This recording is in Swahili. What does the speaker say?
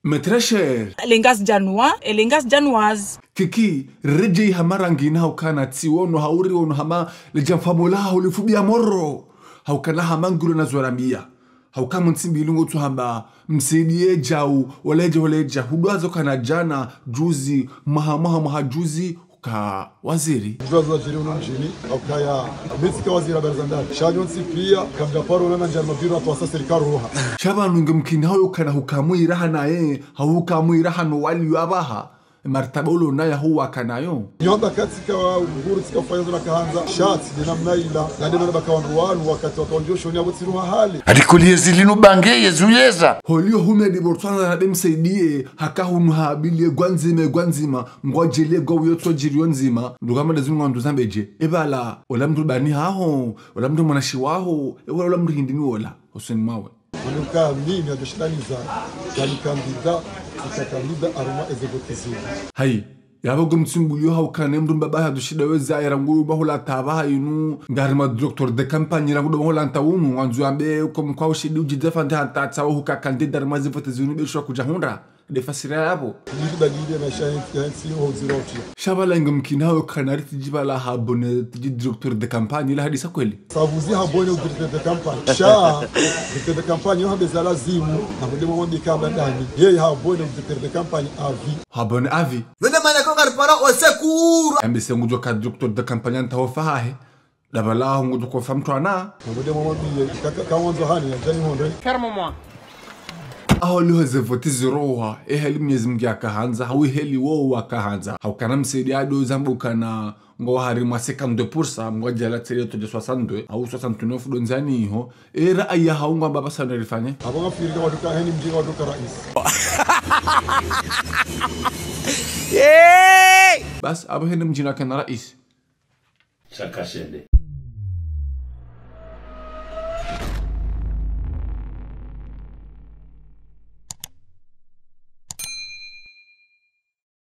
Metresher Elengas Janua, Elengas Januaz. Kiki, reje hamarangina haukana tiwono hauri ono hama lejamfamola haulifubia moro. Haukana hamangulu na zoramia. Haukamu nsimbi ilungu tu hamba msidie jau waleja huduazo kana jana juzi maha juzi ka waziri. Juzi waziri unamjini haukaya mesika waziri wa Barzandani. Shajon sipia kamjaparo na njama biro atwasa serikali roha. Shaba nunge mkini haukana hukamu iraha na haukamu iraha no wali yabaha. Martabolo na ya huwa kanayo. Nyonda katika uhuru tika fayazo na kahanza shati dina mnaila na dina bakawanruwanu wakati wakaonjosho ni abotiruha hali. Adikulie zilinu bange yezuyeza. Holio hume di bortwana na demsaidie haka hunu haabilie gwanzima ngwajele gwa uyotwa jirionzima ndugama da zungu nduzambeje ebala olamdu bani haho olamdu mwanashiwaho olamdu hindini ola Hussein Mawe. Manuka mimi adoshlaniza kani kandida aruma ezegotizini. Hai yabago mtsimbulio haukane mrumba baha dushida weza yarangu bahola tabaha inu ngarima doctor de campagne rangu bahola ntawunu wanzu ambe kom kwa ushidi ujidefande hanta tsawo huka kandida armazi votezini beshwa kujahunda defasira yabo dalile na shayansi hoziroti shabala ngumkina hawo kanariti jibala habone doctor de campagne la hadisa kweli savuzi habone directeur de campagne directeur de campagne yo habeza lazimu na mudemo wonde kamba ndani yeye habone directeur de campagne habone avi wena mana ko garpara o sekuru ambise ngujo ka directeur de campagne ntaho fahahe dabala ngujo ko famtwana na mudemo wonde kawanzo hani jani honde Ferme-moi. Aho liho zevoti ziroha heli mnyezi mgia kahanza hawi heli wowa kahanza haukana msidi ado zambu kana ngo hari mwa 52% mwa jala tere to de 62 au 69 donzani iho era aya haungwa baba sana rifanye abanga firika waduka heni mjinga waduka rais bas abo heni mjina kana rais Chakashende.